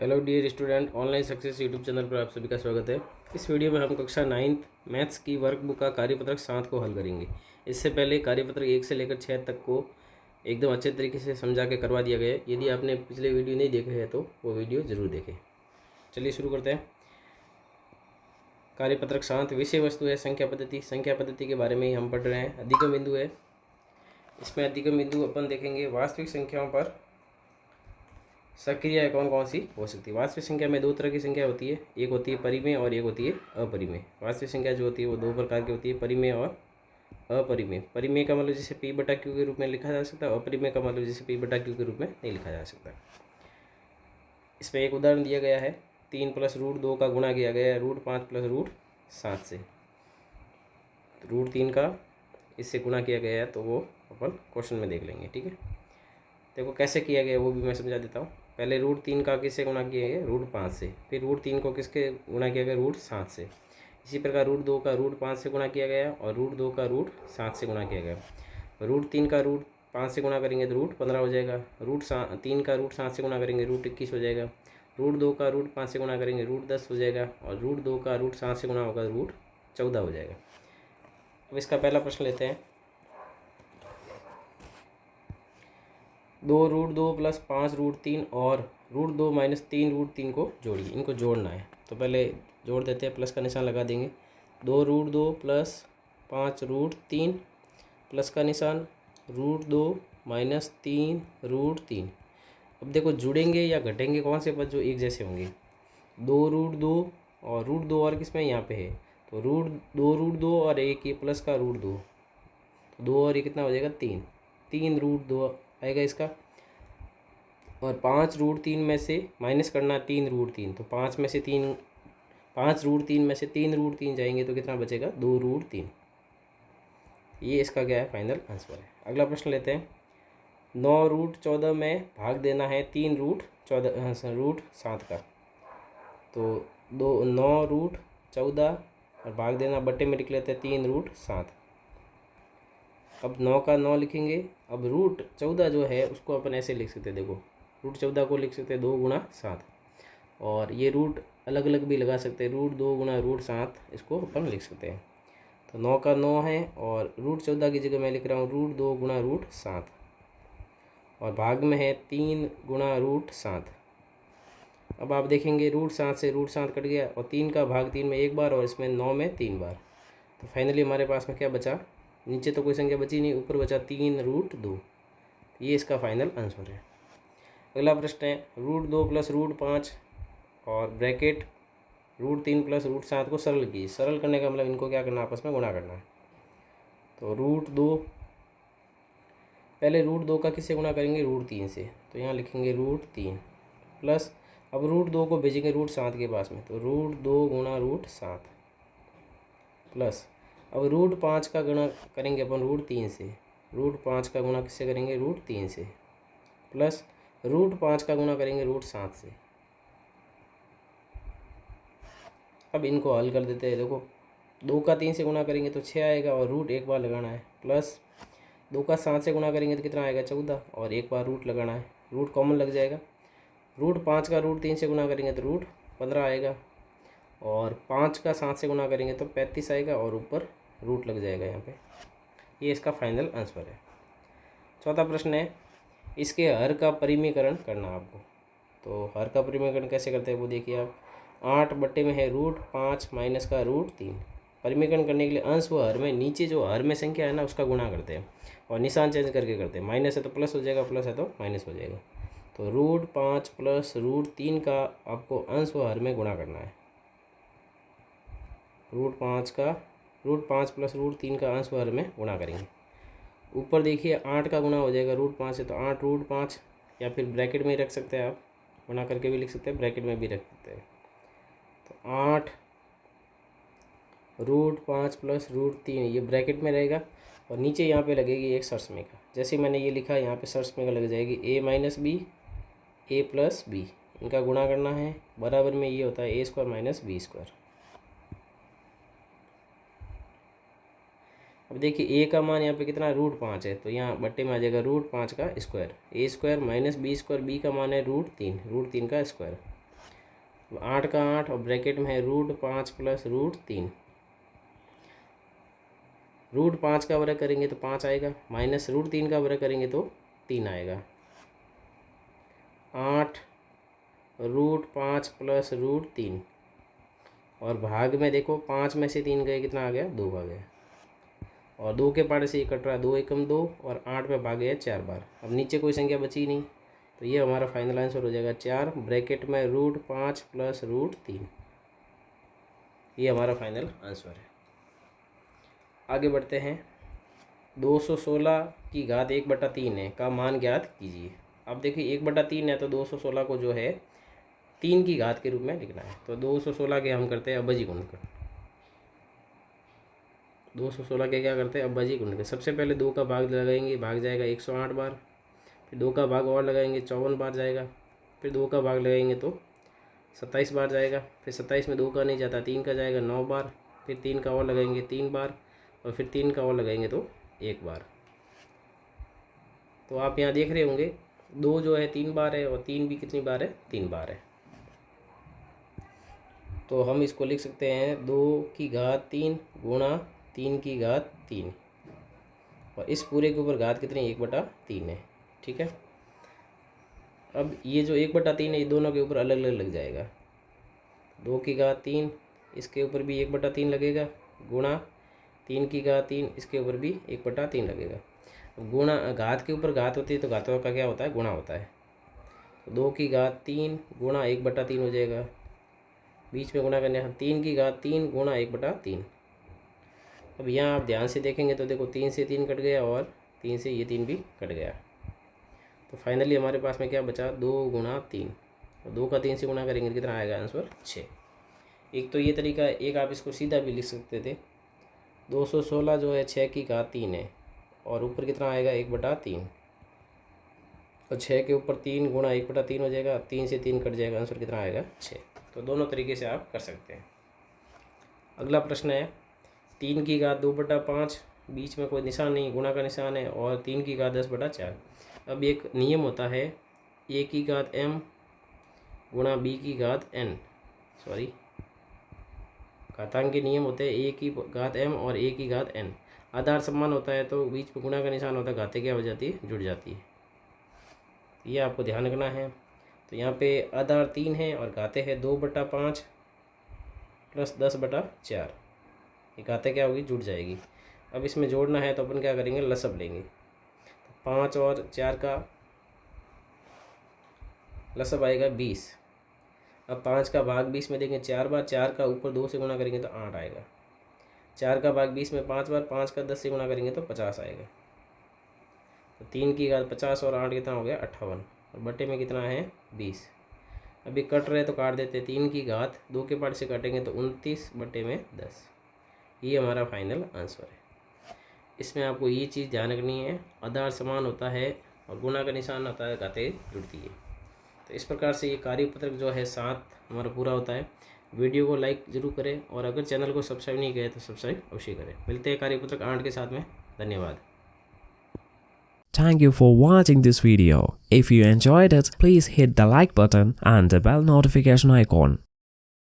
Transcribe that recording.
Hello dear student, online success YouTube channel पर आप सभी का स्वागत है। इस वीडियो में हम कक्षा 9th मैथ्स की वर्कबुक का कार्यपत्रक 7 को हल करेंगे। इससे पहले कार्यपत्रक 1 से लेकर 6 तक को एकदम अच्छे तरीके से समझा के करवा दिया गया है। यदि आपने पिछले वीडियो नहीं देखे हैं तो वो वीडियो ज़रूर देखें। चलिए शुरू करते हैं। कार्यपत्रक 7 विषय वस्तु है संख्या पद्धति। संख्या पद्धति के बारे में ही हम पढ़ रहे हैं। अधिगम बिंदु है, इसमें अधिगम बिंदु अपन देखेंगे वास्तविक संख्याओं पर सक्रिय कौन कौन सी हो सकती है। वास्तविक संख्या में दो तरह की संख्या होती है, एक होती है परिमेय और एक होती है अपरिमेय। वास्तविक संख्या जो होती है वो दो प्रकार की होती है, परिमेय और अपरिमेय। परिमेय का मतलब जैसे p बटा क्यू के रूप में लिखा जा सकता है, अपरिमेय का मतलब जैसे p बटा क्यू के रूप में नहीं लिखा जा सकता। इसमें एक उदाहरण दिया गया है, 3 + √2 का गुणा किया गया है √5 + √7 से। √3 का इससे गुणा किया गया है तो वो अपन क्वेश्चन में देख लेंगे। ठीक है, देखो कैसे किया गया वो भी मैं समझा देता हूँ। पहले √3 का किससे गुणा किया गया, √5 से। फिर √3 को किसके गुणा किया गया, √7 से। इसी प्रकार √2 का √5 से गुणा किया गया और √2 का √7 से गुणा किया गया। √3 का √5 से गुणा करेंगे तो √15 हो जाएगा। √3 का √7 से गुणा करेंगे √21 हो जाएगा। √2 का √5 से गुणा करेंगे √10 हो जाएगा और √2 का √7 से गुणा होगा √14 हो जाएगा। अब इसका पहला प्रश्न लेते हैं। 2 √2 + 5 √3 और √2 - 3 √3 को जोड़िए। इनको जोड़ना है तो पहले जोड़ देते हैं, प्लस का निशान लगा देंगे। 2 √2 + 5 √3 प्लस का निशान √2 - 3 √3। अब देखो जुड़ेंगे या घटेंगे कौन से पद जो एक जैसे होंगे। 2 √2 और √2 और किस में यहाँ पे है तो √2 √2 और एक ये प्लस का √2, तो 2 और ये कितना हो जाएगा 3 √2 आएगा इसका। और 5 √3 में से माइनस करना 3 √3, तो 5 √3 में से 3 √3 जाएंगे तो कितना बचेगा 2 √3। ये इसका क्या है, फाइनल आंसर है। अगला प्रश्न लेते हैं। 9 √14 में भाग देना है 3 √7 का। तो 9 √14 और भाग देना बट्टे में लिख लेते हैं 3 √7। अब 9 का 9 लिखेंगे। अब √14 जो है उसको अपन ऐसे लिख सकते हैं, देखो √14 को लिख सकते हैं 2 × 7 और ये रूट अलग अलग भी लगा सकते हैं, √2 × √7 इसको अपन लिख सकते हैं। तो 9 का 9 है और √14 की जगह मैं लिख रहा हूँ √2 × √7 और भाग में है 3 × √7। अब आप देखेंगे √7 से √7 कट गया और 3 का भाग 3 में एक बार और इसमें 9 में 3 बार। तो फाइनली हमारे पास में क्या बचा, नीचे तो कोई संख्या बची नहीं, ऊपर बचा 3 √2। ये इसका फाइनल आंसर है। अगला प्रश्न है √2 + √5 और ब्रैकेट √3 + √7 को सरल कीजिए। सरल करने का मतलब इनको क्या करना, आपस में गुणा करना है। तो √2 पहले √2 का किससे गुणा करेंगे, √3 से। तो यहाँ लिखेंगे √3 प्लस, अब √2 को भेजेंगे √7 के पास में, तो √2 × √7 प्लस, अब √5 का गुणा करेंगे अपन √3 से। √5 का गुणा किससे करेंगे, √3 से प्लस √5 का गुणा करेंगे √7 से। अब इनको हल कर देते हैं। देखो 2 का 3 से गुणा करेंगे तो 6 आएगा और रूट एक बार लगाना है, प्लस 2 का 7 से गुणा करेंगे तो कितना आएगा 14 और एक बार रूट लगाना है, रूट कॉमन लग जाएगा। √5 का √3 से गुणा करेंगे तो √15 आएगा और 5 का 7 से गुणा करेंगे तो 35 आएगा और ऊपर रूट लग जाएगा यहाँ पे। ये इसका फाइनल आंसर है। चौथा प्रश्न है, इसके हर का परिमीकरण करना आपको। तो हर का परिमीकरण कैसे करते हैं वो देखिए आप। 8 बट्टे में है √5 माइनस का √3। परिमीकरण करने के लिए अंश व हर में नीचे जो हर में संख्या है ना उसका गुणा करते हैं और निशान चेंज करके करते हैं। माइनस है तो प्लस हो जाएगा, प्लस है तो माइनस हो जाएगा। तो √5 + √3 का आपको अंश व हर में गुणा करना है। √5 + √3 का अंश व हर में गुणा करेंगे। ऊपर देखिए 8 का गुणा हो जाएगा √5 से, तो 8 √5 या फिर ब्रैकेट में ही रख सकते हैं, आप गुणा करके भी लिख सकते हैं, ब्रैकेट में भी रख सकते हैं। तो 8 √5 + √3 ये ब्रैकेट में रहेगा और नीचे यहाँ पे लगेगी एक सरसमेका। जैसे मैंने ये लिखा यहाँ पे सरसमेका लग जाएगी a - b a + b। इनका गुणा करना है, बराबर में ये होता है a² - b²। अब देखिए a का मान यहाँ पे कितना है, √5 है, तो यहाँ बट्टे में आ जाएगा √5 का स्क्वायर, a² - b²। b का मान है √3 का स्क्वायर। 8 का 8 और ब्रैकेट में है √5 प्लस √3। √5 का वर्ग करेंगे तो 5 आएगा, माइनस √3 का वर्ग करेंगे तो 3 आएगा। 8 √5 प्लस √3 और भाग में देखो 5 में से 3 गए, कितना आ गया 2 आ गया। और 2 के पार्ट से ये कट रहा है, 2 एकम 2 और 8 में भागे है 4 बार। अब नीचे कोई संख्या बची नहीं, तो ये हमारा फाइनल आंसर हो जाएगा 4 ब्रैकेट में √5 प्लस √3। ये हमारा फाइनल आंसर है। आगे बढ़ते हैं। 216 की घात 1/3 है का मान ज्ञात कीजिए। अब देखिए 1/3 है तो 216 को जो है 3 की घात के रूप में लिखना है। तो 216 के हम करते हैं अबजी गुणनखंड। 216 के क्या करते हैं अबजी गुणनखंड। सबसे पहले 2 का भाग लगाएंगे, भाग जाएगा 108 बार। फिर 2 का भाग और लगाएंगे 54 बार जाएगा। फिर 2 का भाग लगाएंगे तो 27 बार जाएगा। फिर 27 में 2 का नहीं जाता, 3 का जाएगा 9 बार। फिर 3 का और लगाएंगे 3 बार और फिर 3 का और लगाएंगे तो 1 बार। तो आप यहाँ देख रहे होंगे 2 जो है 3 बार है और 3 भी कितनी बार है 3 बार है। तो हम इसको लिख सकते हैं 2 की घात 3 गुणा 3 की घात 3 और इस पूरे के ऊपर घात कितनी 1/3 है। ठीक है। अब ये जो 1/3 है ये दोनों के ऊपर अलग अलग लग जाएगा। 2 की घात 3 इसके ऊपर भी 1/3 लगेगा, गुणा 3 की घात 3 इसके ऊपर भी 1/3 लगेगा। अब गुणा घात के ऊपर घात होती है तो घातों का क्या होता है गुणा होता है। तो 2 की घात 3 गुणा 1/3 हो जाएगा, बीच में गुणा करने 3 की घात 3 गुणा 1/3। अब यहाँ आप ध्यान से देखेंगे तो देखो 3 से 3 कट गया और 3 से ये 3 भी कट गया। तो फाइनली हमारे पास में क्या बचा 2 गुणा 3 और 2 का 3 से गुणा करेंगे कितना आएगा आंसर 6। एक तो ये तरीका है, एक आप इसको सीधा भी लिख सकते थे। 216 जो है 6 की घात 3 है और ऊपर कितना आएगा 1/3 और 6 के ऊपर 3 गुणा 1/3 हो जाएगा। 3 से 3 कट जाएगा, आंसर कितना आएगा 6। तो दोनों तरीके से आप कर सकते हैं। अगला प्रश्न है 3 की घात 2/5, बीच में कोई निशान नहीं, गुणा का निशान है और 3 की घात 10/4। अब एक नियम होता है a की घात m गुणा b की घात n, सॉरी घातांक के नियम होते हैं a की घात m और a की घात n। आधार समान होता है तो बीच में गुणा का निशान होता है, घातें क्या हो जाती है जुड़ जाती है। ये आपको ध्यान रखना है। तो यहाँ पे आधार 3 है और घातें है 2/5 प्लस 10/4। ये घातें क्या होगी जुड़ जाएगी। अब इसमें जोड़ना है तो अपन क्या करेंगे लसब लेंगे। 5 और 4 का लसब आएगा 20। अब 5 का भाग 20 में देंगे 4 बार, 4 का ऊपर 2 से गुणा करेंगे तो 8 आएगा। 4 का भाग 20 में 5 बार, 5 का 10 से गुणा करेंगे तो 50 आएगा। तो 3 की घात 50 और 8 कितना हो गया 58 और बटे में कितना है 20। अभी कट रहे तो काट देते। 3 की घात 2 के पार्ट से काटेंगे तो 29 बटे में 10। ये हमारा फाइनल आंसर है। इसमें आपको ये चीज़ ध्यान रखनी है, आधार समान होता है और गुणा का निशान होता है, घातें जुड़ती है। तो इस प्रकार से ये कार्यपत्रक जो है 7 हमारा पूरा होता है। वीडियो को लाइक जरूर करें और अगर चैनल को सब्सक्राइब नहीं किया तो सब्सक्राइब अवश्य करें। मिलते हैं कार्यपत्रक 8 के साथ में। धन्यवाद। Thank you for watching this video. If you enjoyed it, please hit the like button and the bell notification icon.